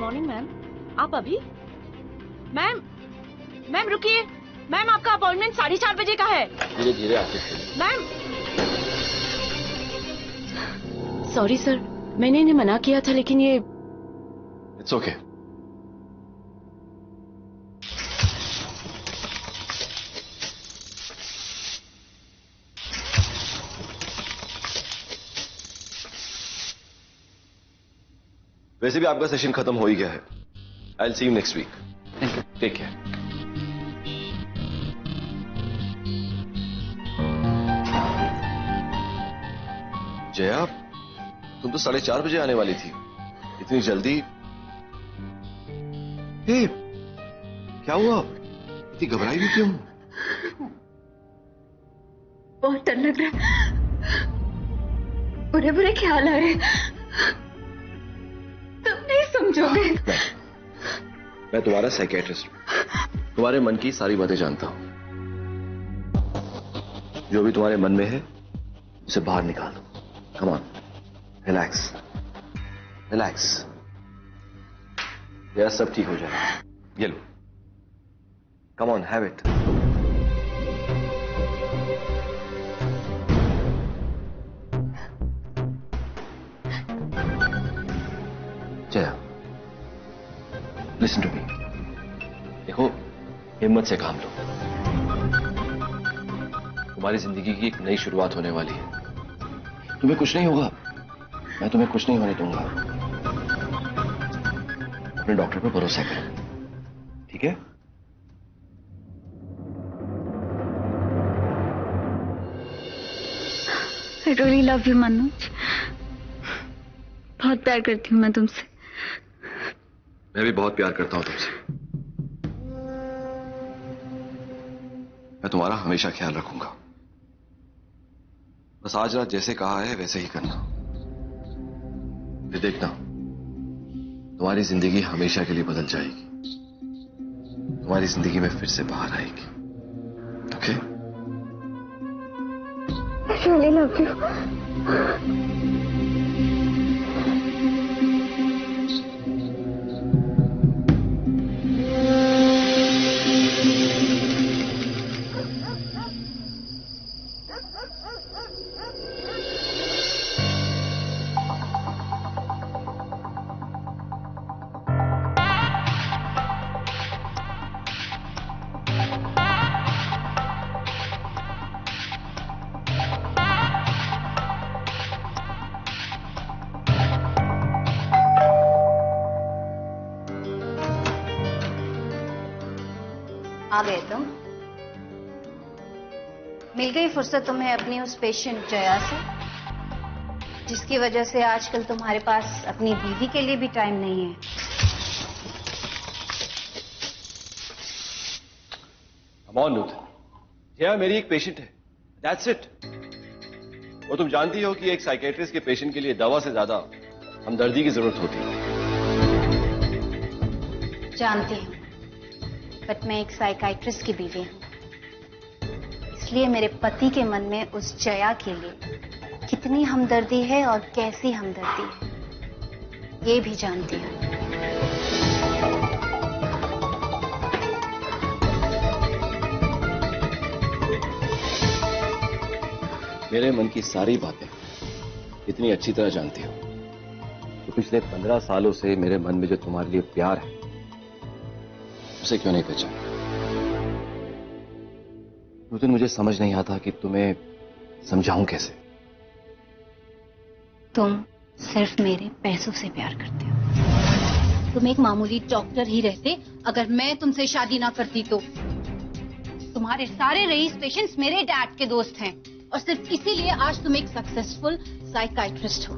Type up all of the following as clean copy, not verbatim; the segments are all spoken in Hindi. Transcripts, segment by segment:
Morning ma'am. आप अभी? मैम मैम रुकिए। मैम आपका अपॉइंटमेंट 4:30 बजे का है। धीरे धीरे आके मैम सॉरी सर, मैंने इन्हें मना किया था लेकिन ये इट्स ओके। वैसे भी आपका सेशन खत्म हो ही गया है। I will see you next week. Take care. Jaya, तुम तो 4:30 बजे आने वाली थी, इतनी जल्दी? हे, क्या हुआ? इतनी घबराई भी क्यों? बहुत डर लग रहा है, बुरे बुरे ख्याल आ रहे हैं। तुम नहीं समझोगे। मैं तुम्हारा साइकियाट्रिस्ट हूं, तुम्हारे मन की सारी बातें जानता हूं। जो भी तुम्हारे मन में है उसे बाहर निकालो। Come on, relax relax. यह सब ठीक हो जाएगा। ये लो, come on, have it. Jaya, listen to me. देखो, हिम्मत से काम लो। तुम्हारी जिंदगी की एक नई शुरुआत होने वाली है। तुम्हें कुछ नहीं होगा, मैं तुम्हें कुछ नहीं होने दूंगा। अपने डॉक्टर पर भरोसा करो, ठीक है? I really love you, Manoj. बहुत प्यार करती हूँ मैं तुमसे। मैं भी बहुत प्यार करता हूं तुमसे। मैं तुम्हारा हमेशा ख्याल रखूंगा। बस आज रात जैसे कहा है वैसे ही करना। फिर देखना, तुम्हारी जिंदगी हमेशा के लिए बदल जाएगी। तुम्हारी जिंदगी में फिर से बाहर आएगी। Okay? I really love you। आ गए तुम। मिल गई फुर्सत तुम्हें अपनी उस पेशेंट जया से, जिसकी वजह से आजकल तुम्हारे पास अपनी बीवी के लिए भी टाइम नहीं है। Come on, Nuthan। जया मेरी एक पेशेंट है, दैट्स इट। वो तुम जानती हो कि एक साइकियाट्रिस्ट के पेशेंट के लिए दवा से ज्यादा हमदर्दी की जरूरत होती है। जानती हूँ, बट मैं एक साइकाइट्रिस्ट की बीवी हूँ, इसलिए मेरे पति के मन में उस जया के लिए कितनी हमदर्दी है और कैसी हमदर्दी है ये भी जानती हूँ। मेरे मन की सारी बातें इतनी अच्छी तरह जानती हो तो पिछले 15 सालों से मेरे मन में जो तुम्हारे लिए प्यार है उसे क्यों नहीं पहचाना? उस दिन मुझे समझ नहीं आता कि तुम्हें समझाऊं कैसे। तुम सिर्फ मेरे पैसों से प्यार करते हो। तुम एक मामूली डॉक्टर ही रहते अगर मैं तुमसे शादी ना करती तो। तुम्हारे सारे रईस पेशेंट्स मेरे डैड के दोस्त हैं और सिर्फ इसीलिए आज तुम एक सक्सेसफुल साइकाइट्रिस्ट हो।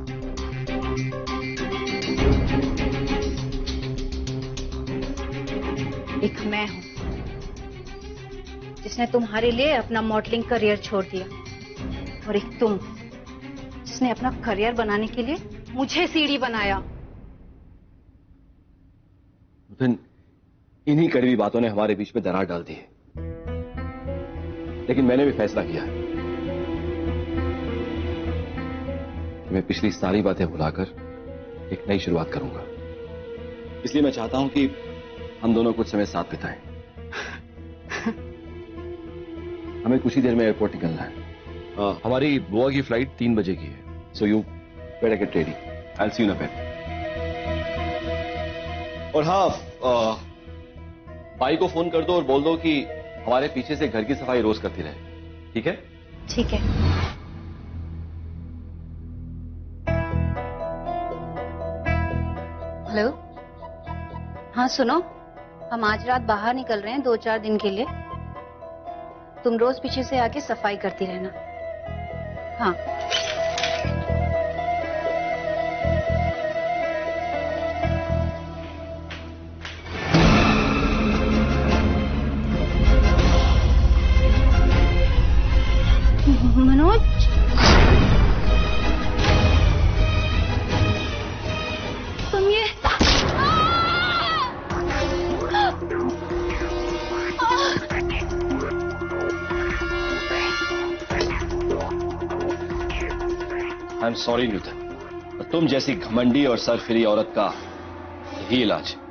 एक मैं हूं जिसने तुम्हारे लिए अपना मॉडलिंग करियर छोड़ दिया और एक तुम जिसने अपना करियर बनाने के लिए मुझे सीढ़ी बनाया। इन्हीं कड़वी बातों ने हमारे बीच में दरार डाल दी है, लेकिन मैंने भी फैसला किया है कि मैं पिछली सारी बातें भुलाकर एक नई शुरुआत करूंगा। इसलिए मैं चाहता हूं कि हम दोनों कुछ समय साथ बिताएं। हमें कुछ ही देर में एयरपोर्ट निकलना है। हमारी गोवा की फ्लाइट 3 बजे की है। So you better get ready. I will see you in a bit. और हाँ, भाई को फोन कर दो और बोल दो कि हमारे पीछे से घर की सफाई रोज करती रहे। ठीक है? ठीक है। हेलो, हाँ सुनो, हम आज रात बाहर निकल रहे हैं 2-4 दिन के लिए। तुम रोज पीछे से आके सफाई करती रहना। हाँ। मनोज, तुम ये आई एम सॉरी न्यूटन, तुम जैसी घमंडी और सरफिरी औरत का यही इलाज है।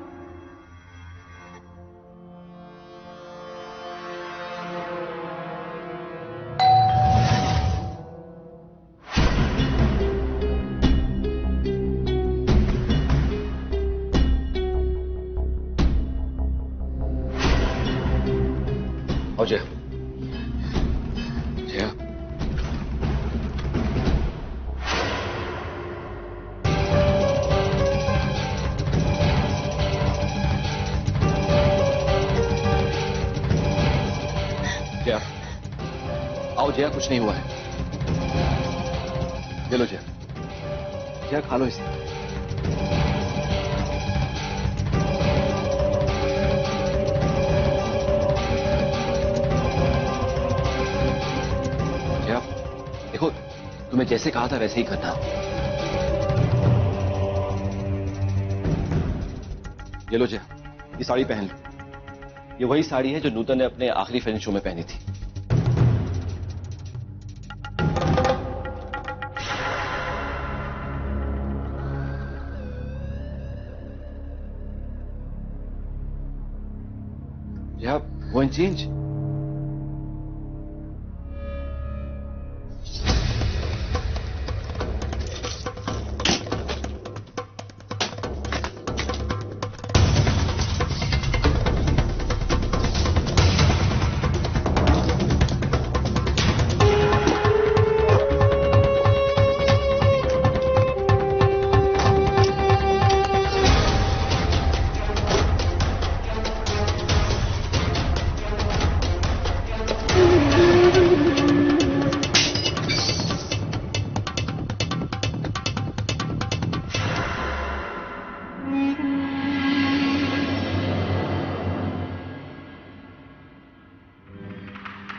और जया, जया, जया, आओ जया, कुछ नहीं हुआ है। ये लो जया, जया खा लो इसे। देखो, तुम्हें जैसे कहा था वैसे ही करना। ये लो जया, ये साड़ी पहन लो। ये वही साड़ी है जो नूतन ने अपने आखिरी फिल्म शो में पहनी थी। जया, वो इन चेंज।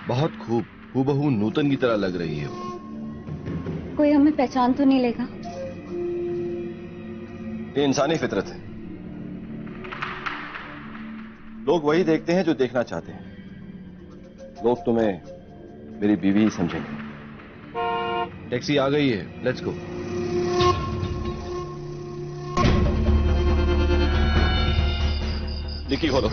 बहुत खूब, हूबहू नूतन की तरह लग रही है वो। कोई हमें पहचान तो नहीं लेगा? ये इंसानी फितरत है। लोग वही देखते हैं जो देखना चाहते हैं। लोग तुम्हें मेरी बीवी ही समझेंगे। टैक्सी आ गई है, लेट्स गो। डिक्की खोलो।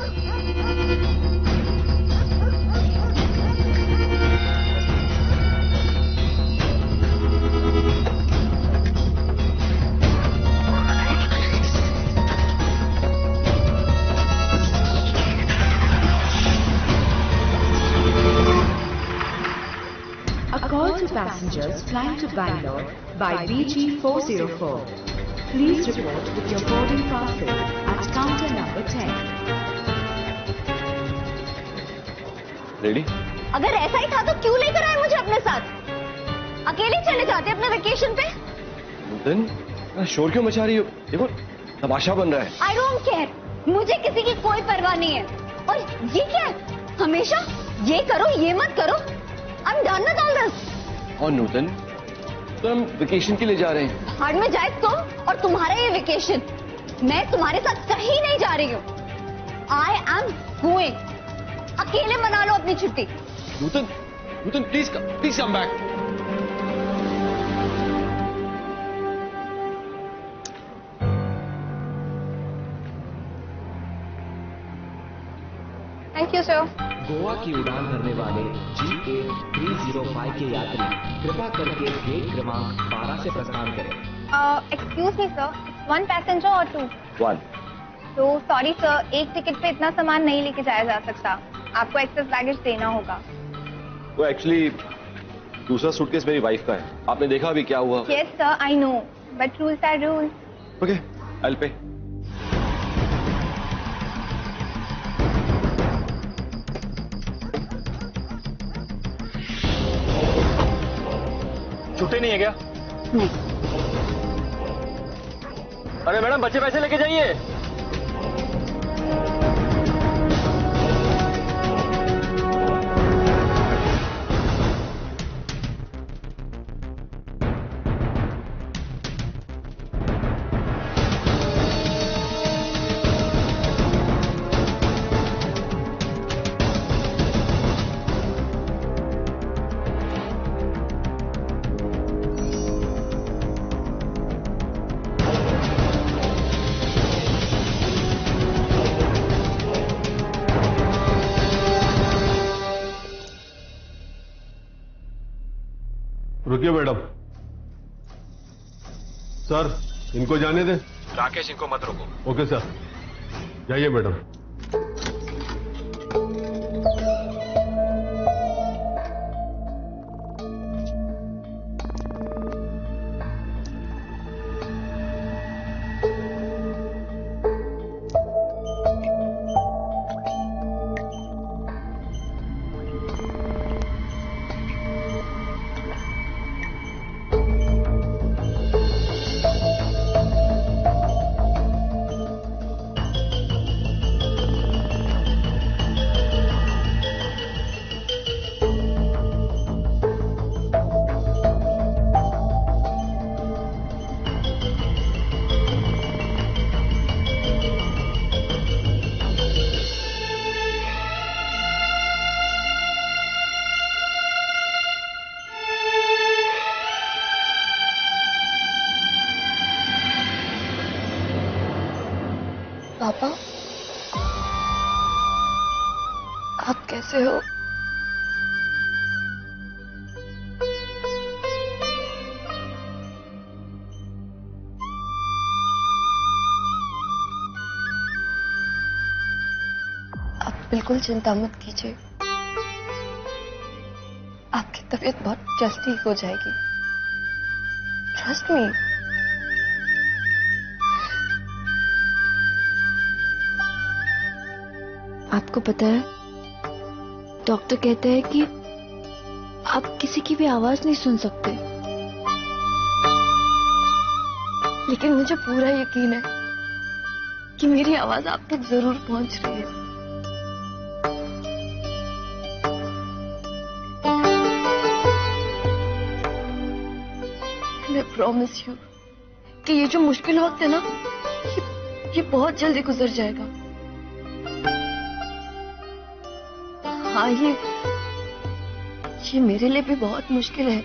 Passengers flying to Bangalore by BG404. Please report with your boarding passes at counter number 10. Ready? अगर ऐसा ही था तो क्यों लेकर आए मुझे अपने साथ? अकेले चले जाते अपने वेकेशन पे। नूतन, शोर क्यों मचा रही हो? देखो, तमाशा बन रहा है। आई डोंट केयर, मुझे किसी की कोई परवाह नहीं है। और ये क्या है? हमेशा ये करो, ये मत करो। I'm done with all this. और नूतन, तो हम वेकेशन के लिए जा रहे हैं। भाड़ में जाए तुम और तुम्हारा ये वेकेशन। मैं तुम्हारे साथ कहीं नहीं जा रही हूँ। I am going. अकेले मना लो अपनी छुट्टी। Nutan, Nutan please come back. You sir. Goa की उड़ान भरने वाले GA305 के यात्री कृपा करके गेट क्रमांक 12 से प्रस्थान करें। एक्सक्यूज मी सर, 1 पैसेंजर और 2? 1। तो सॉरी सर, एक टिकट पे इतना सामान नहीं लेके जाया जा सकता, आपको एक्सेस बैगेज देना होगा। वो एक्चुअली दूसरा सूटकेस मेरी वाइफ का है, आपने देखा अभी क्या हुआ? Yes sir, I know, but rules are rules. Okay, I will pay. छुट्टी नहीं है क्या? नहीं। अरे मैडम, बच्चे पैसे लेके जाइए। रुकिए मैडम। सर, इनको जाने दें। राकेश, इनको मत रोको। ओके सर, जाइए मैडम। पापा, आप कैसे हो? आप बिल्कुल चिंता मत कीजिए, आपकी तबीयत बहुत जल्द ठीक हो जाएगी। Trust me. आपको पता है, डॉक्टर कहते हैं कि आप किसी की भी आवाज नहीं सुन सकते, लेकिन मुझे पूरा यकीन है कि मेरी आवाज आप तक जरूर पहुंच रही है। मैं प्रॉमिस यू कि ये जो मुश्किल वक्त है ना, ये बहुत जल्दी गुजर जाएगा। हाँ, ये मेरे लिए भी बहुत मुश्किल है,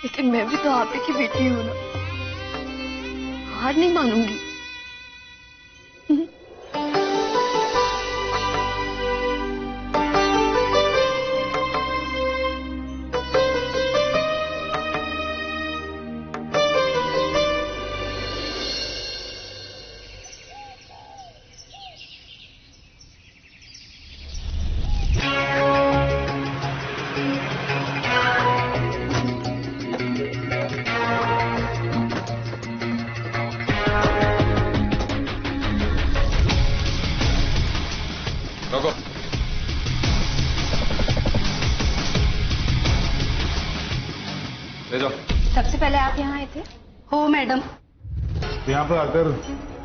लेकिन मैं भी तो आप ही की बेटी हूं ना, हार नहीं मानूंगी। रोको। ले जाओ। सबसे पहले आप यहाँ आए थे? हो मैडम। यहाँ पर आकर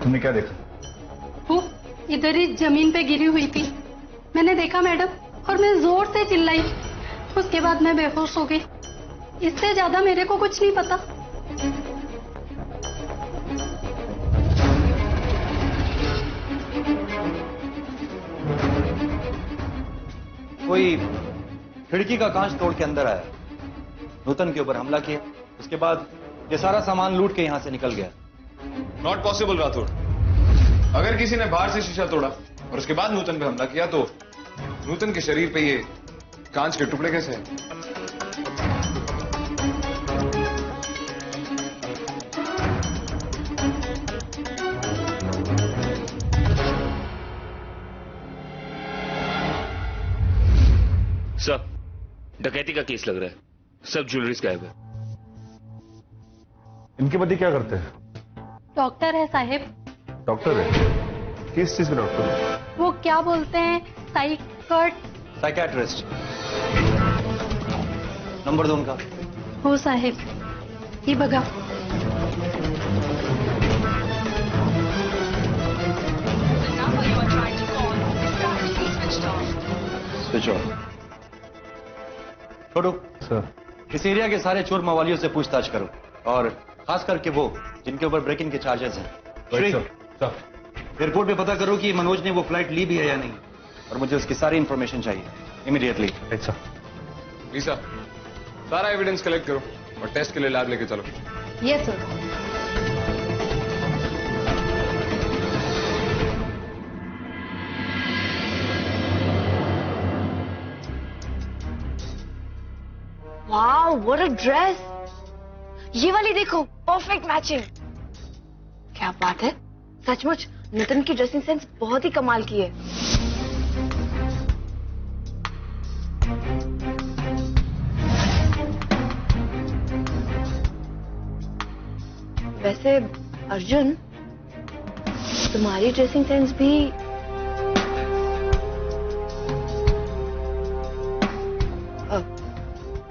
तुमने क्या देखा? वो इधर ही जमीन पे गिरी हुई थी, मैंने देखा मैडम, और मैं जोर से चिल्लाई, उसके बाद मैं बेहोश हो गई। इससे ज्यादा मेरे को कुछ नहीं पता। कोई खिड़की का कांच तोड़ के अंदर आया, नूतन के ऊपर हमला किया, उसके बाद ये सारा सामान लूट के यहां से निकल गया। Not possible Rathore. अगर किसी ने बाहर से शीशा तोड़ा और उसके बाद नूतन पे हमला किया, तो नूतन के शरीर पे ये कांच के टुकड़े कैसे हैं? सर, डकैती का केस लग रहा है। सब ज्वेलरीज गायब है। इनके पति क्या करते हैं? डॉक्टर है साहिब। डॉक्टर है? किस चीज के डॉक्टर है? वो क्या बोलते हैं, साइकियाट्रिस्ट। नंबर दो उनका। हो साहिब, ये बघा। Switch off. छोड़ो सर। इस एरिया के सारे चोर मवालियों से पूछताछ करो, और खास करके वो जिनके ऊपर ब्रेकिंग के चार्जेस हैं। श्री, सर। एयरपोर्ट पे पता करो कि मनोज ने वो फ्लाइट ली भी है या नहीं, और मुझे उसकी सारी इंफॉर्मेशन चाहिए इमीडिएटली। अच्छा लीसा, सारा एविडेंस कलेक्ट करो और टेस्ट के लिए लैब लेके चलो। Yes sir. Wow, what a dress. ये वाली देखो, परफेक्ट मैचिंग। क्या बात है, सचमुच नूतन की ड्रेसिंग सेंस बहुत ही कमाल की है। वैसे अर्जुन, तुम्हारी ड्रेसिंग सेंस भी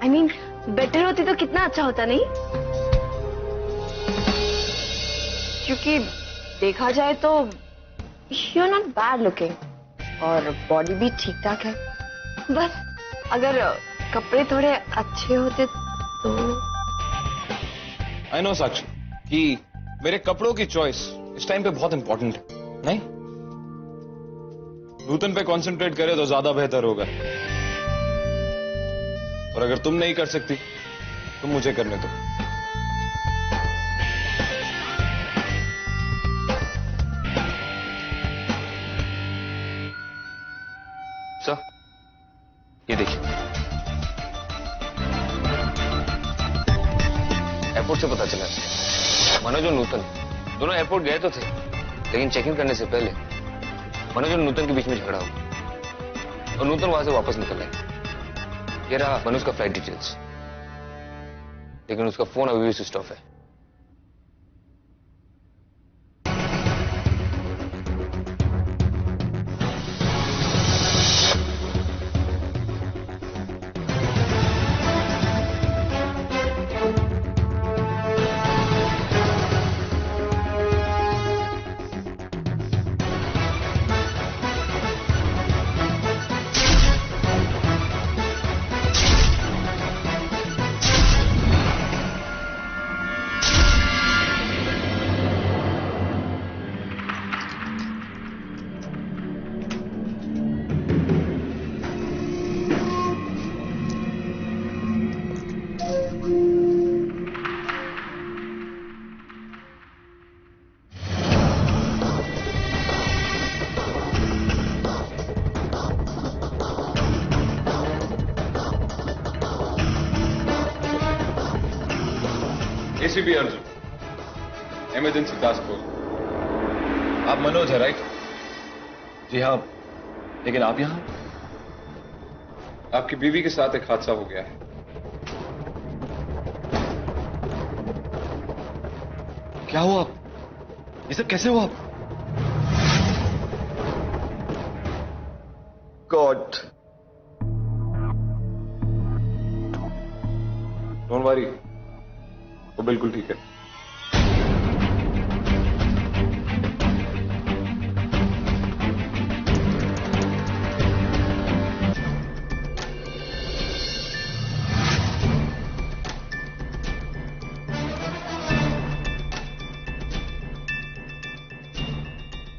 आई मीन बेटर होती तो कितना अच्छा होता, नहीं? क्योंकि देखा जाए तो you are not bad looking, और बॉडी भी ठीक ठाक है। बस अगर कपड़े थोड़े अच्छे होते तो। आई नो साक्षी कि मेरे कपड़ों की चॉइस इस टाइम पे बहुत इंपॉर्टेंट है, नहीं? नूतन पे कंसंट्रेट करे तो ज्यादा बेहतर होगा, और अगर तुम नहीं कर सकती तो मुझे करने दो। सर, ये देखिए, एयरपोर्ट से पता चला मनोज और नूतन दोनों एयरपोर्ट गए तो थे, लेकिन चेक इन करने से पहले मनोज और नूतन के बीच में झगड़ा हुआ और नूतन वहां से वापस निकल आए। ये रहा मनोज का फ्लाइट डिटेल्स, लेकिन उसका फोन अभी भी स्विच ऑफ है। ACP Arjun, emergency task force. आप मनोज है, राइट? जी हाँ, लेकिन आप यहां? आपकी बीवी के साथ एक हादसा हो गया है। क्या हुआ? ये सब कैसे हुआ? गॉड, डोंट वरी, वो बिल्कुल ठीक है।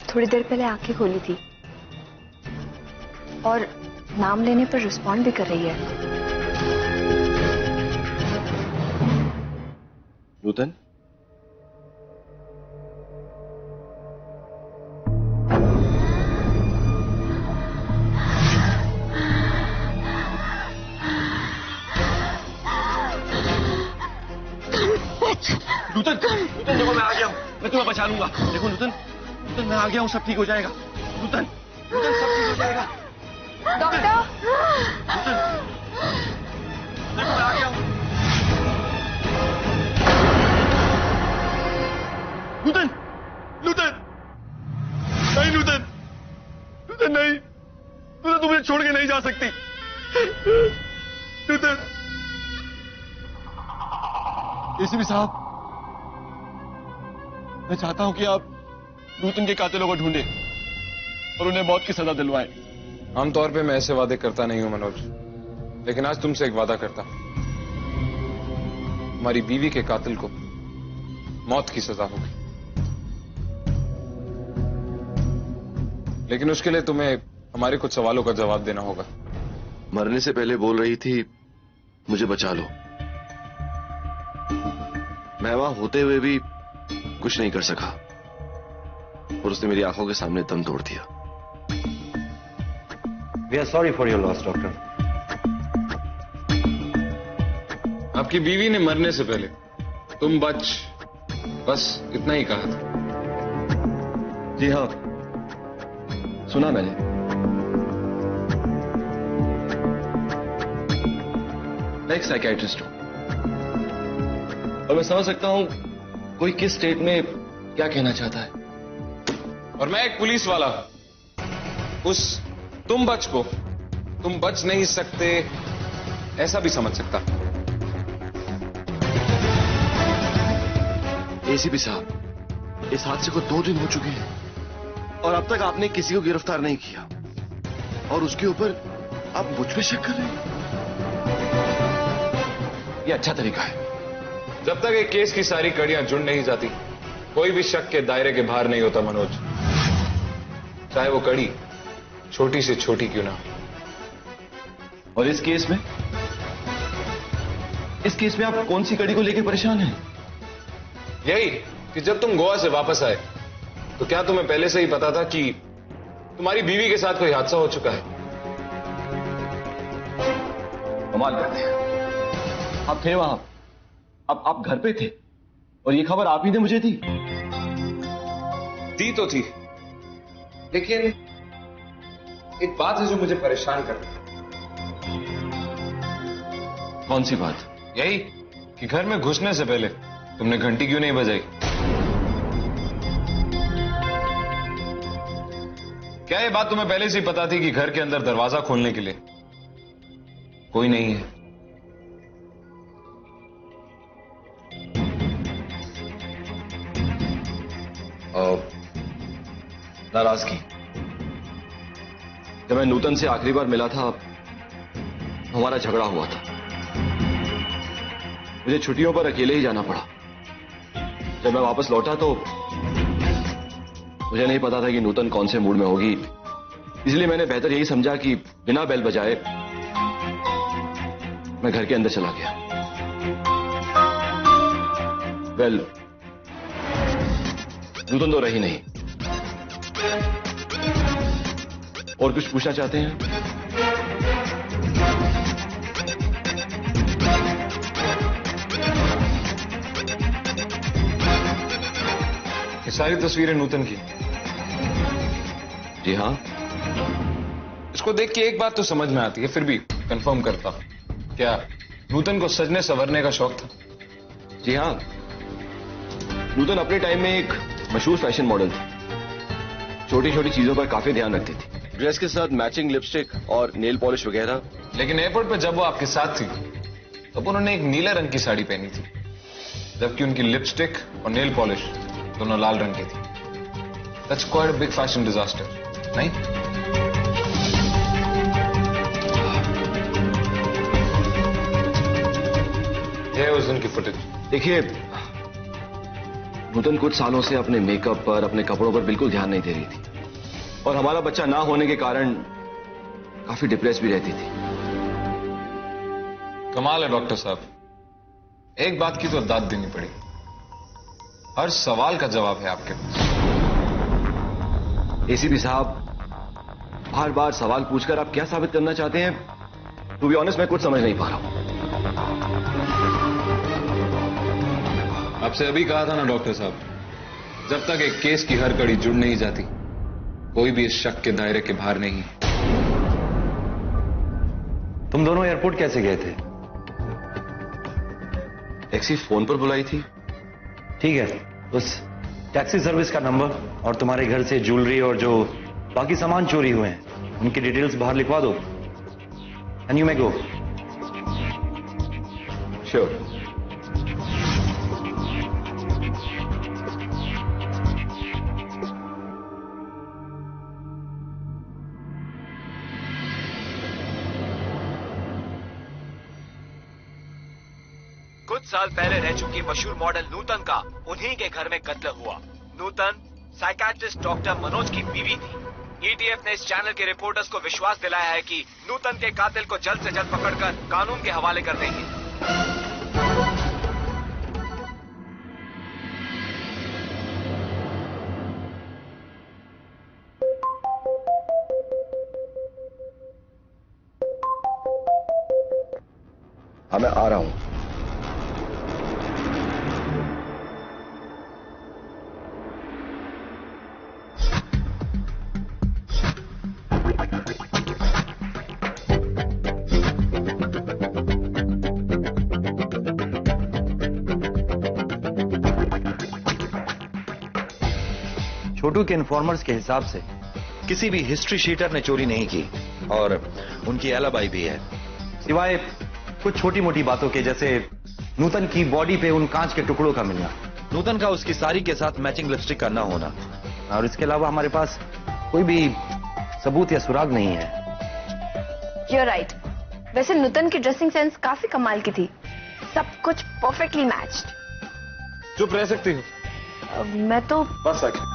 थोड़ी देर पहले आंखें खोली थी और नाम लेने पर रिस्पॉन्ड भी कर रही है। नूतन, नूतन, नूतन देखो मैं आ गया हूँ, मैं तुम्हें बचा लूंगा। देखो नूतन, नूतन मैं आ गया हूँ, सब ठीक हो जाएगा। नूतन, नूतन सब ठीक हो जाएगा। डॉक्टर, नूतन, देखो मैं आ गया हूँ। नूतन, नूतन, नहीं नूतन, नूतन नहीं, नूतन तुम मुझे छोड़ के नहीं जा सकती। नूतन, एसीपी साहब, मैं चाहता हूं कि आप नूतन के कातिलों को ढूंढें और उन्हें मौत की सजा दिलवाएं। आमतौर पे मैं ऐसे वादे करता नहीं हूं मनोज, लेकिन आज तुमसे एक वादा करता हूं। हमारी बीवी के कातिल को मौत की सजा होगी, लेकिन उसके लिए तुम्हें हमारे कुछ सवालों का जवाब देना होगा। मरने से पहले बोल रही थी मुझे बचा लो, मैं वहां होते हुए भी कुछ नहीं कर सका और उसने मेरी आंखों के सामने दम तोड़ दिया। We are sorry for your loss doctor. आपकी बीवी ने मरने से पहले तुम बच, बस इतना ही कहा था। जी हाँ, सुना मैंने। मैं एक साइकियाट्रिस्ट हूं और मैं समझ सकता हूं कोई किस स्टेट में क्या कहना चाहता है। और मैं एक पुलिस वाला, उस तुम बच को तुम बच नहीं सकते ऐसा भी समझ सकता। एसीपी साहब, इस हादसे को 2 दिन हो चुके हैं और अब तक आपने किसी को गिरफ्तार नहीं किया और उसके ऊपर आप मुझ पे शक कर रहे हैं। यह अच्छा तरीका है। जब तक एक केस की सारी कड़ियां जुड़ नहीं जाती, कोई भी शक के दायरे के बाहर नहीं होता मनोज, चाहे वो कड़ी छोटी से छोटी क्यों ना। और इस केस में आप कौन सी कड़ी को लेकर परेशान हैं? यही कि जब तुम गोवा से वापस आए तो क्या तुम्हें पहले से ही पता था कि तुम्हारी बीवी के साथ कोई हादसा हो चुका है? कमाल करते हैं, आप थे वहां, अब आप घर पे थे और ये खबर आप ही ने मुझे दी। दी तो थी, लेकिन एक बात है जो मुझे परेशान कर रही है। कौन सी बात? यही कि घर में घुसने से पहले तुमने घंटी क्यों नहीं बजाई? क्या ये बात तुम्हें पहले से ही पता थी कि घर के अंदर दरवाजा खोलने के लिए कोई नहीं है? नाराजगी। जब मैं नूतन से आखिरी बार मिला था, हमारा झगड़ा हुआ था। मुझे छुट्टियों पर अकेले ही जाना पड़ा। जब मैं वापस लौटा तो मुझे नहीं पता था कि नूतन कौन से मूड में होगी, इसलिए मैंने बेहतर यही समझा कि बिना बेल बजाए मैं घर के अंदर चला गया। वेल, नूतन तो रही नहीं। और कुछ पूछना चाहते हैं? ये सारी तस्वीरें नूतन की? जी हाँ। इसको देख के एक बात तो समझ में आती है, फिर भी कंफर्म करता हूं, क्या नूतन को सजने संवरने का शौक था? जी हाँ, नूतन अपने टाइम में एक मशहूर फैशन मॉडल थी। छोटी छोटी चीजों पर काफी ध्यान रखती थी, ड्रेस के साथ मैचिंग लिपस्टिक और नेल पॉलिश वगैरह। लेकिन एयरपोर्ट पर जब वो आपके साथ थी तब उन्होंने एक नीले रंग की साड़ी पहनी थी, जबकि उनकी लिपस्टिक और नेल पॉलिश दोनों लाल रंग की थी। That's quite a big fashion disaster, नहीं? ये है उस दिन की फुटेज। देखिए, नूतन कुछ सालों से अपने मेकअप पर, अपने कपड़ों पर बिल्कुल ध्यान नहीं दे रही थी और हमारा बच्चा ना होने के कारण काफी डिप्रेस भी रहती थी। कमाल है डॉक्टर साहब, एक बात की तो दाद देनी पड़ी, हर सवाल का जवाब है आपके पास। एसीपी साहब, बार बार सवाल पूछकर आप क्या साबित करना चाहते हैं? टू बी ऑनेस्ट, मैं कुछ समझ नहीं पा रहा हूं। आपसे अभी कहा था ना डॉक्टर साहब, जब तक एक केस की हर कड़ी जुड़ नहीं जाती, कोई भी इस शक के दायरे के बाहर नहीं। तुम दोनों एयरपोर्ट कैसे गए थे? टैक्सी फोन पर बुलाई थी। ठीक है, उस टैक्सी सर्विस का नंबर और तुम्हारे घर से ज्वेलरी और जो बाकी सामान चोरी हुए हैं उनकी डिटेल्स बाहर लिखवा दो and you may go. Sure. कुछ साल पहले रह चुकी मशहूर मॉडल नूतन का उन्हीं के घर में कत्ल हुआ। नूतन साइकियाट्रिस्ट डॉक्टर मनोज की बीवी थी। ईटीएफ ने इस चैनल के रिपोर्टर्स को विश्वास दिलाया है कि नूतन के कातिल को जल्द से जल्द पकड़कर कानून के हवाले कर देंगे। हाँ, मैं आ रहा हूं। छोटू के इन्फॉर्मर्स के हिसाब से किसी भी हिस्ट्री शीटर ने चोरी नहीं की और उनकी एलाबाई भी है, सिवाय कुछ छोटी मोटी बातों के, जैसे नूतन की बॉडी पे उन कांच के टुकड़ों का मिलना, नूतन का उसकी साड़ी के साथ मैचिंग लिपस्टिक का न होना, और इसके अलावा हमारे पास कोई भी सबूत या सुराग नहीं है। You're right. वैसे नूतन की ड्रेसिंग सेंस काफी कमाल की थी, सब कुछ परफेक्टली मैच्ड। चुप रह सकती हो? मैं तो बस आके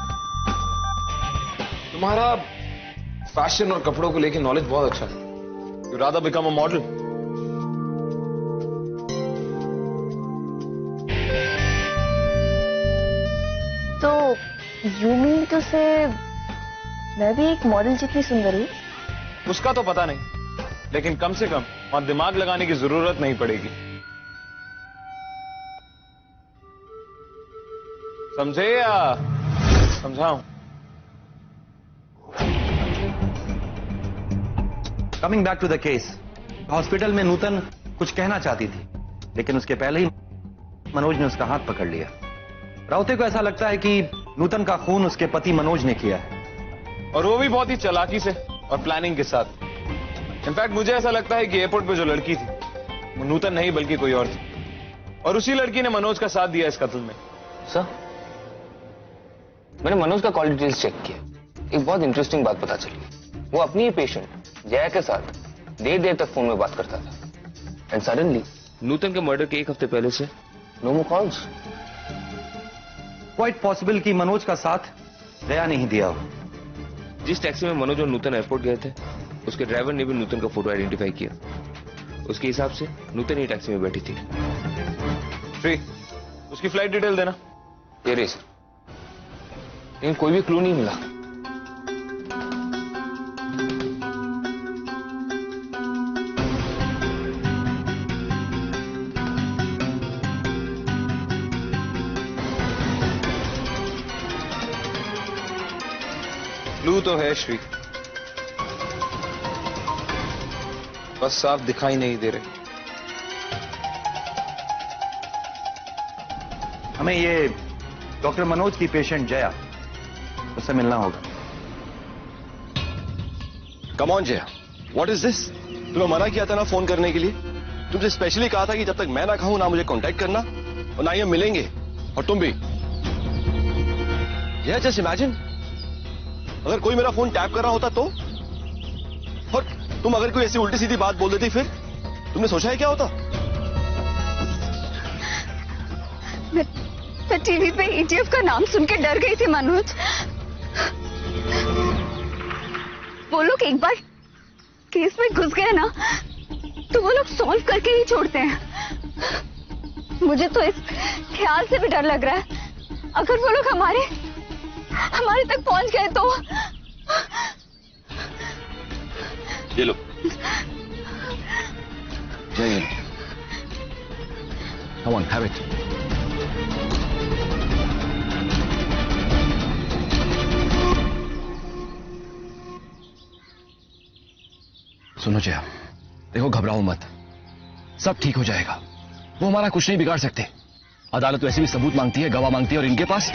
तुम्हारा फैशन और कपड़ों को लेकर नॉलेज बहुत अच्छा है। You rather become a model. तो यू मीन टू से मैं भी एक मॉडल जितनी सुंदर हूँ? उसका तो पता नहीं, लेकिन कम से कम वहां दिमाग लगाने की जरूरत नहीं पड़ेगी। समझे या समझाऊं? Coming back to the case, hospital में नूतन कुछ कहना चाहती थी, लेकिन उसके पहले ही मनोज ने उसका हाथ पकड़ लिया। राउते को ऐसा लगता है कि नूतन का खून उसके पति मनोज ने किया है, और वो भी बहुत ही चालाकी से और प्लानिंग के साथ। इनफैक्ट मुझे ऐसा लगता है कि एयरपोर्ट पे जो लड़की थी वो नूतन नहीं बल्कि कोई और थी, और उसी लड़की ने मनोज का साथ दिया इस कत्ल में। सर, मैंने मनोज का कॉल डिटेल्स चेक किया, एक बहुत इंटरेस्टिंग बात पता चली। वो अपनी ही पेशेंट जया के साथ देर तक फोन में बात करता था, एंड सडनली नूतन के मर्डर के एक हफ्ते पहले से no more calls. Quite possible कि मनोज का साथ जया नहीं दिया हो। जिस टैक्सी में मनोज और नूतन एयरपोर्ट गए थे, उसके ड्राइवर ने भी नूतन का फोटो आइडेंटिफाई किया। उसके हिसाब से नूतन ही टैक्सी में बैठी थी। श्री, उसकी फ्लाइट डिटेल देना। ये रही सर, लेकिन कोई भी क्लू नहीं मिला। क्लू तो है श्री, बस साफ दिखाई नहीं दे रहे। हमें ये डॉक्टर मनोज की पेशेंट जया, उससे मिलना होगा। Come on Jaya, what is this? तुम्हें मना किया था ना फोन करने के लिए? तुमसे स्पेशली कहा था कि जब तक मैं ना कहूं ना मुझे कांटेक्ट करना, और ना ही हम मिलेंगे। और तुम भी। जया, जस्ट इमेजिन, अगर कोई मेरा फोन टैप कर रहा होता तो, और तुम अगर कोई ऐसी उल्टी सीधी बात बोल देती, फिर तुमने सोचा है क्या होता? मैं टीवी पे ईटीएफ का नाम सुन के डर गई थी मनोज। वो लोग एक बार केस में घुस गए ना, तो वो लोग सॉल्व करके ही छोड़ते हैं। मुझे तो इस ख्याल से भी डर लग रहा है, अगर वो लोग हमारे तक पहुंच गए तो। ये लो, जय, come on, have it. सुनो जया, देखो घबराओ मत, सब ठीक हो जाएगा। वो हमारा कुछ नहीं बिगाड़ सकते। अदालत वैसे भी सबूत मांगती है, गवाह मांगती है, और इनके पास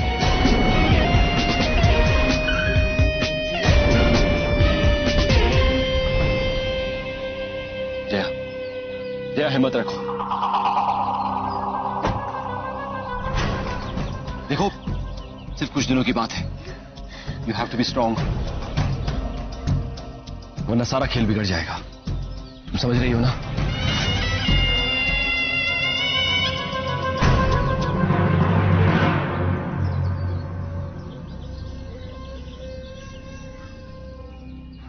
जया, जया हिम्मत रखो। देखो सिर्फ कुछ दिनों की बात है। You have to be strong, वरना सारा खेल बिगड़ जाएगा। तुम समझ रही हो ना?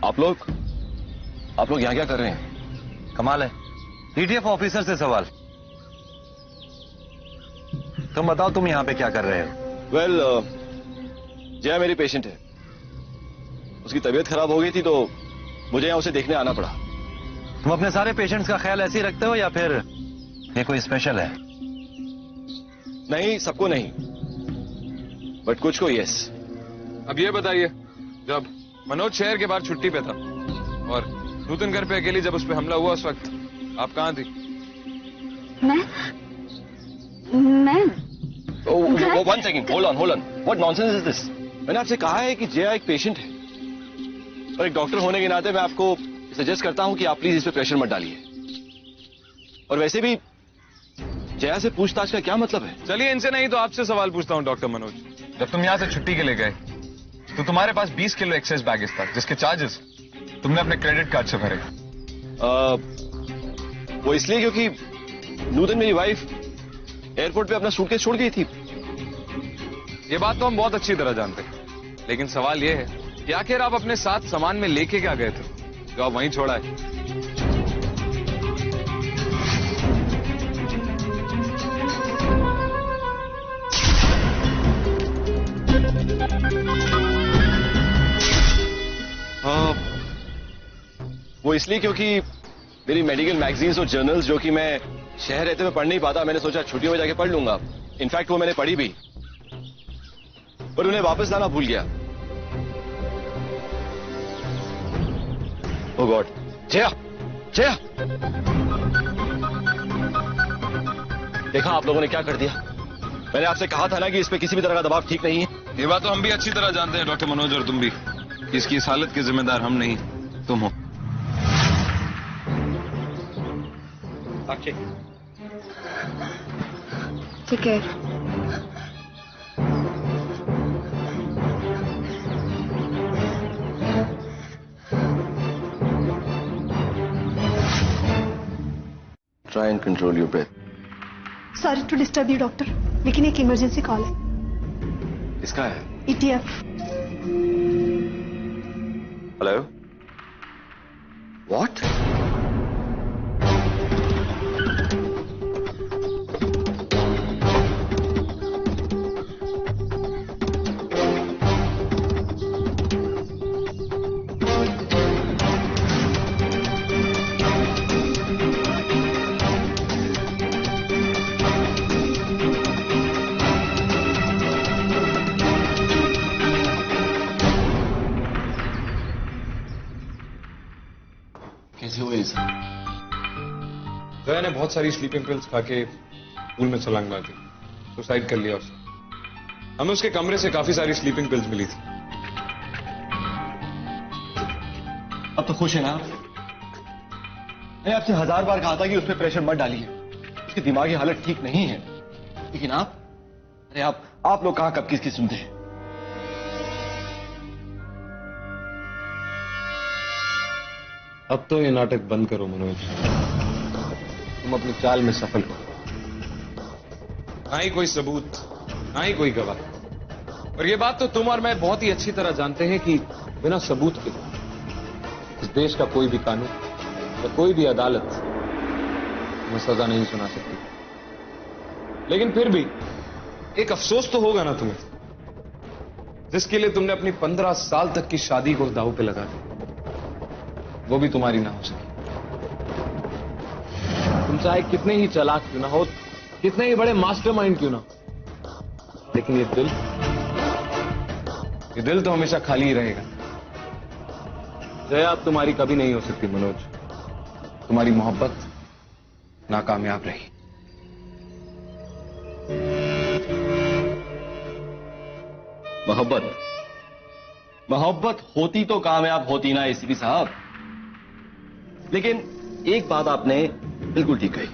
आप लोग यहां क्या कर रहे हैं? कमाल है, ईटीएफ ऑफिसर से सवाल। तुम बताओ, तुम यहां पे क्या कर रहे हो? वेल, जया मेरी पेशेंट है। उसकी तबीयत खराब हो गई थी तो मुझे यहां उसे देखने आना पड़ा। तुम अपने सारे पेशेंट्स का ख्याल ऐसे ही रखते हो या फिर ये कोई स्पेशल है? नहीं, सबको नहीं, बट कुछ को यस। अब ये बताइए, जब मनोज शहर के बाहर छुट्टी पे था और नूतन घर पे अकेली जब उस पे हमला हुआ, उस वक्त आप कहां थी? मैं one second, hold on, what nonsense is this? मैंने आपसे कहा है कि जया एक पेशेंट है, और एक डॉक्टर होने के नाते मैं आपको सजेस्ट करता हूं कि आप प्लीज इस पे प्रेशर मत डालिए। और वैसे भी जया से पूछताछ का क्या मतलब है? चलिए, इनसे नहीं तो आपसे सवाल पूछता हूं डॉक्टर मनोज। जब तुम यहां से छुट्टी के लिए गए तो तुम्हारे पास 20 किलो एक्सेस बैगेज था, जिसके चार्जेस तुमने अपने क्रेडिट कार्ड से भरे। वो इसलिए क्योंकि नूतन मेरी वाइफ एयरपोर्ट पे अपना सूटकेस छोड़ गई थी। ये बात तो हम बहुत अच्छी तरह जानते हैं, लेकिन सवाल ये है कि आखिर आप अपने साथ सामान में लेके क्या गए थे जो आप वहीं छोड़ा है? वो इसलिए क्योंकि मेरी मेडिकल मैगजीन्स और जर्नल्स जो कि मैं शहर रहते हुए पढ़ नहीं पाता, मैंने सोचा छुट्टियों में जाके पढ़ लूंगा। इनफैक्ट वो मैंने पढ़ी भी, पर उन्हें वापस लाना भूल गया। ओह गॉड, जया, जया! देखा आप लोगों ने क्या कर दिया? मैंने आपसे कहा था ना कि इस पे किसी भी तरह का दबाव ठीक नहीं है। ये बात तो हम भी अच्छी तरह जानते हैं डॉक्टर मनोज, और तुम भी। इसकी इस हालत के जिम्मेदार हम नहीं, तुम हो। ठीक है। Try and control your breath. Sorry to disturb you doctor, लेकिन एक इमरजेंसी कॉल है। इसका है? ईटीएफ। हेलो? व्हाट? कैसे हुए इसे? जया ने बहुत सारी स्लीपिंग पिल्स खा के पूल में छलांग मार दी, सुसाइड कर लिया उसने। हमें उसके कमरे से काफी सारी स्लीपिंग पिल्स मिली थी। अब तो खुश है ना आप? मैंने आपसे 1000 बार कहा था कि उस पर प्रेशर मत डालिए, उसकी दिमागी हालत ठीक नहीं है। लेकिन आप, अरे आप लोग कहां कब किसकी सुनते हैं? अब तो ये नाटक बंद करो मनोज, तुम अपनी चाल में सफल हो। ना ही कोई सबूत, ना ही कोई गवाह। और ये बात तो तुम और मैं बहुत ही अच्छी तरह जानते हैं कि बिना सबूत के इस देश का कोई भी कानून या कोई भी अदालत तुम्हें सजा नहीं सुना सकती। लेकिन फिर भी एक अफसोस तो होगा ना तुम्हें, जिसके लिए तुमने अपनी 15 साल तक की शादी को दांव पे लगा दिया, वो भी तुम्हारी ना हो सकी। तुम चाहे कितने ही चालाक क्यों ना हो, कितने ही बड़े मास्टरमाइंड क्यों ना हो, लेकिन ये दिल तो हमेशा खाली ही रहेगा। जया अब तुम्हारी कभी नहीं हो सकती मनोज। तुम्हारी मोहब्बत नाकामयाब रही। मोहब्बत होती तो कामयाब होती ना एसीपी साहब, लेकिन एक बात आपने बिल्कुल ठीक कही।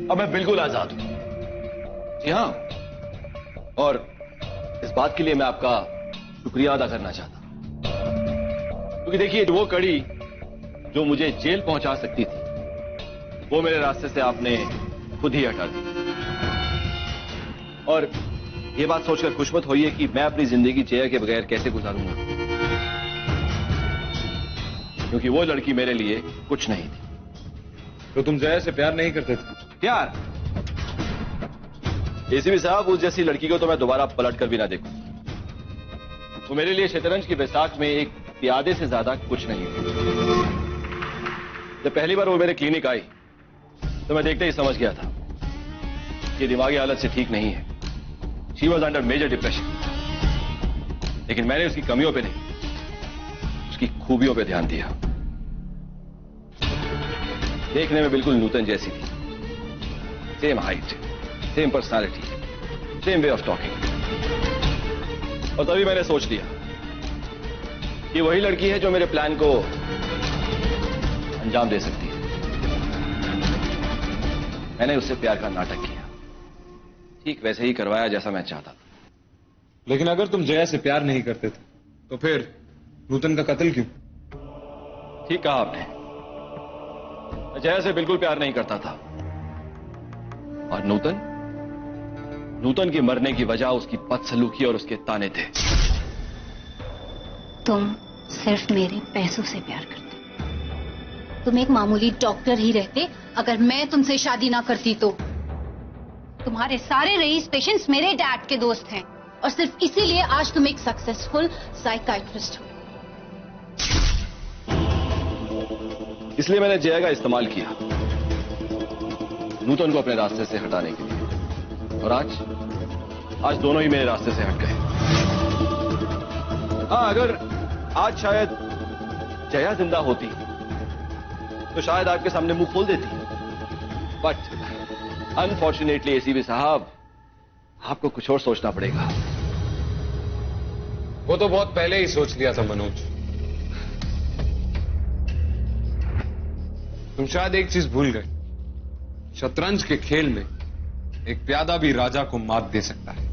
अब मैं बिल्कुल आजाद हूं। जी हां, और इस बात के लिए मैं आपका शुक्रिया अदा करना चाहता हूं, क्योंकि देखिए वो कड़ी जो मुझे जेल पहुंचा सकती थी वो मेरे रास्ते से आपने खुद ही हटा दी। और ये बात सोचकर खुश मत होइए कि मैं अपनी जिंदगी जया के बगैर कैसे गुजारूंगा, क्योंकि वो लड़की मेरे लिए कुछ नहीं थी। तो तुम जया से प्यार नहीं करते थे? प्यार? एसीपी साहब, उस जैसी लड़की को तो मैं दोबारा पलट कर भी ना देखूं। वो मेरे लिए शतरंज की बैसाख में एक प्यादे से ज्यादा कुछ नहीं थी। जब पहली बार वो मेरे क्लिनिक आई तो मैं देखते ही समझ गया था कि दिमागी हालत से ठीक नहीं है। She was under major depression. लेकिन मैंने उसकी कमियों पे नहीं, उसकी खूबियों पे ध्यान दिया। देखने में बिल्कुल नूतन जैसी थी, same height, same personality, same way of talking. और तभी मैंने सोच लिया कि वही लड़की है जो मेरे प्लान को अंजाम दे सकती है। मैंने उससे प्यार का नाटक किया, ठीक वैसे ही करवाया जैसा मैं चाहता था। लेकिन अगर तुम जया से प्यार नहीं करते थे तो फिर नूतन का कत्ल क्यों? ठीक कहा आपने, मैं जया से बिल्कुल प्यार नहीं करता था। और नूतन के मरने की वजह उसकी बदसलूकी और उसके ताने थे। तुम सिर्फ मेरे पैसों से प्यार करते। तुम एक मामूली डॉक्टर ही रहते अगर मैं तुमसे शादी ना करती तो। तुम्हारे सारे रईस पेशेंट्स मेरे डैड के दोस्त हैं और सिर्फ इसीलिए आज तुम एक सक्सेसफुल साइकाइट्रिस्ट हो। इसलिए मैंने जया का इस्तेमाल किया नूतन को अपने रास्ते से हटाने के लिए। और आज दोनों ही मेरे रास्ते से हट गए। हाँ, अगर आज शायद जया जिंदा होती तो शायद आपके सामने मुंह खोल देती, बट अनफॉर्चुनेटली एसीपी साहब, आपको कुछ और सोचना पड़ेगा। वो तो बहुत पहले ही सोच लिया था मनोज। तुम शायद एक चीज भूल गए, शतरंज के खेल में एक प्यादा भी राजा को मात दे सकता है।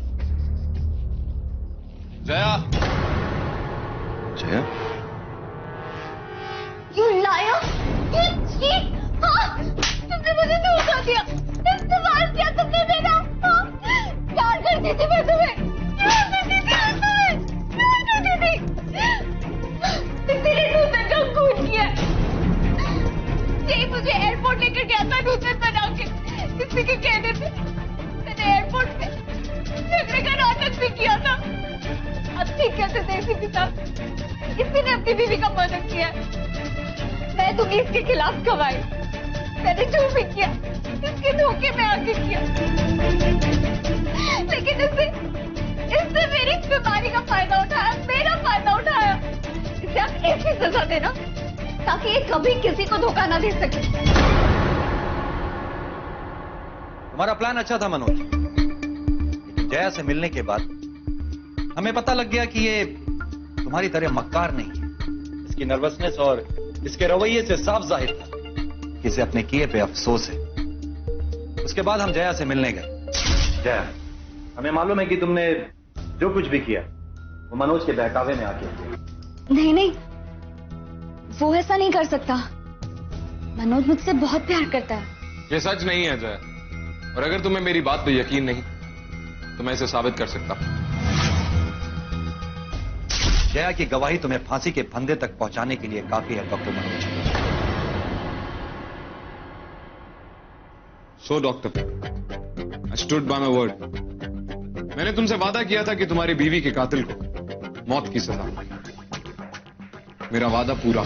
Jaya, Jaya, You liar! You cheat! हाँ, तुमने मुझे धोखा दिया, इस्तेमाल किया तुमने मेरा। हाँ, प्यार करती थी मैं तुम्हें, प्यार करती थी मैं तुम्हें, प्यार करती थी। इसीलिए नूतन का खून किया। यही मुझे एयरपोर्ट लेकर गया था नूतन बना के, किसी के कहने पे मैंने एयरपोर्ट पे झगड़े का नाटक भी किया था। अब ठीक कैसे थे एसीपी साहब, इसी ने अपनी बीवी का मर्डर किया। मैं तुम्हें इसके खिलाफ गवाही, मैंने जो भी किया इसके धोखे में आके किया। लेकिन इसने मेरी बीमारी का फायदा उठाया, मेरा फायदा उठाया। इसे आप ऐसी सजा देना ताकि ये कभी किसी को धोखा ना दे सके। तुम्हारा प्लान अच्छा था मनोज, जया से मिलने के बाद हमें पता लग गया कि ये तुम्हारी तरह मक्कार नहीं है। इसकी नर्वसनेस और इसके रवैये से साफ जाहिर था कि इसे अपने किए पे अफसोस है। उसके बाद हम जया से मिलने गए। जया, हमें मालूम है कि तुमने जो कुछ भी किया वो मनोज के बहकावे में आके किया। नहीं, वो ऐसा नहीं कर सकता। मनोज मुझसे बहुत प्यार करता है। ये सच नहीं है जया, और अगर तुम्हें मेरी बात पे यकीन नहीं तो मैं इसे साबित कर सकता हूं। जया की गवाही तुम्हें फांसी के फंदे तक पहुंचाने के लिए काफी है doctor Manoj. So doctor, I stood by my word. मैंने तुमसे वादा किया था कि तुम्हारी बीवी के कातिल को मौत की सजा। मेरा वादा पूरा।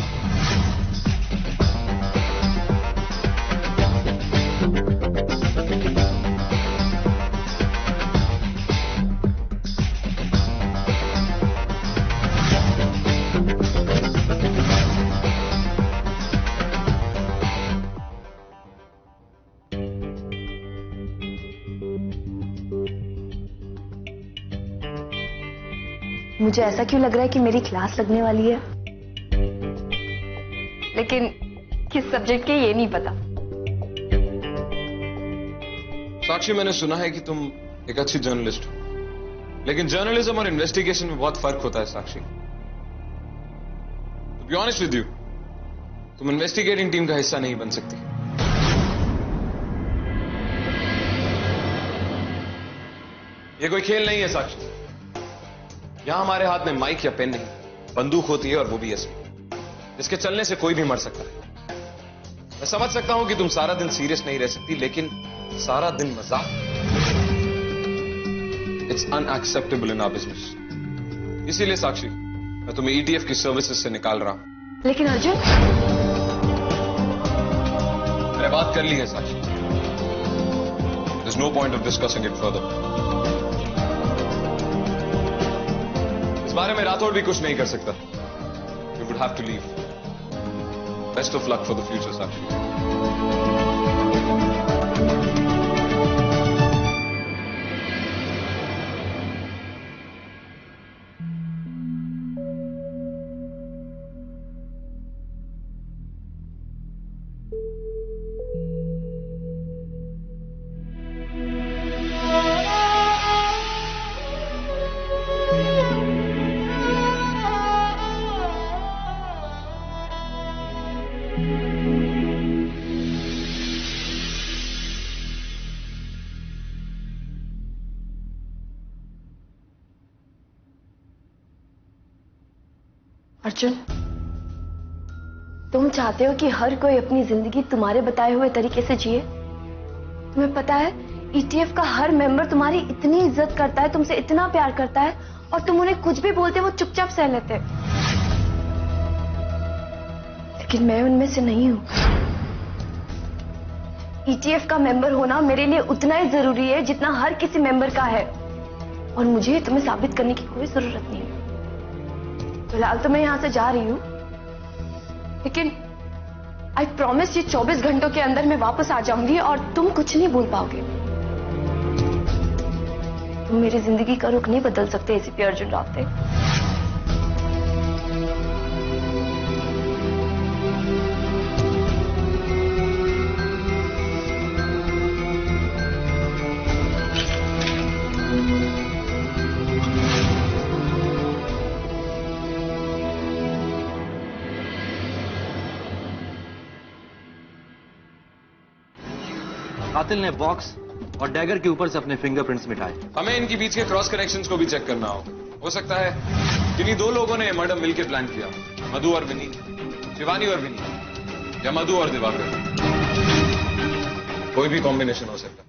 मुझे ऐसा क्यों लग रहा है कि मेरी क्लास लगने वाली है, लेकिन किस सब्जेक्ट के ये नहीं पता। साक्षी, मैंने सुना है कि तुम एक अच्छी जर्नलिस्ट हो, लेकिन जर्नलिज्म और इन्वेस्टिगेशन में बहुत फर्क होता है Sakshi. To be honest with you, तुम इन्वेस्टिगेटिंग टीम का हिस्सा नहीं बन सकती। ये कोई खेल नहीं है साक्षी। यहां हमारे हाथ में माइक या पेन नहीं, बंदूक होती है, और वो भी ऐसी जिसके चलने से कोई भी मर सकता है। मैं समझ सकता हूं कि तुम सारा दिन सीरियस नहीं रह सकती, लेकिन सारा दिन मजाक, it's unacceptable in our business. इसीलिए साक्षी, मैं तुम्हें ईटीएफ की सर्विसेज से निकाल रहा हूं। लेकिन अर्जुन, मैंने बात कर ली है साक्षी। There's no point of discussing it further. इस बारे में राठौड़ भी कुछ नहीं कर सकता। You would have to leave. Best of luck for the future, Sakshi. Arjun, तुम चाहते हो कि हर कोई अपनी जिंदगी तुम्हारे बताए हुए तरीके से जिए? तुम्हें पता है, ईटीएफ का हर मेंबर तुम्हारी इतनी इज्जत करता है, तुमसे इतना प्यार करता है, और तुम उन्हें कुछ भी बोलते वो चुपचाप सह लेते। लेकिन मैं उनमें से नहीं हूं। ईटीएफ का मेंबर होना मेरे लिए उतना ही जरूरी है जितना हर किसी मेंबर का है, और मुझे तुम्हें साबित करने की कोई जरूरत नहीं है। फिलहाल तो मैं यहां से जा रही हूं, लेकिन आई प्रॉमिस ये 24 घंटों के अंदर मैं वापस आ जाऊंगी और तुम कुछ नहीं भूल पाओगे। तुम मेरी जिंदगी का रुख नहीं बदल सकते एसीपी अर्जुन रावते। कातिल ने बॉक्स और डैगर के ऊपर से अपने फिंगरप्रिंट्स मिटाए। हमें इनके बीच के क्रॉस कनेक्शंस को भी चेक करना होगा। हो सकता है किन्हीं दो लोगों ने मर्डर मिलकर प्लान किया, मधु और विनी, शिवानी और विनी, या मधु और दिवाकर। कोई भी कॉम्बिनेशन हो सकता है।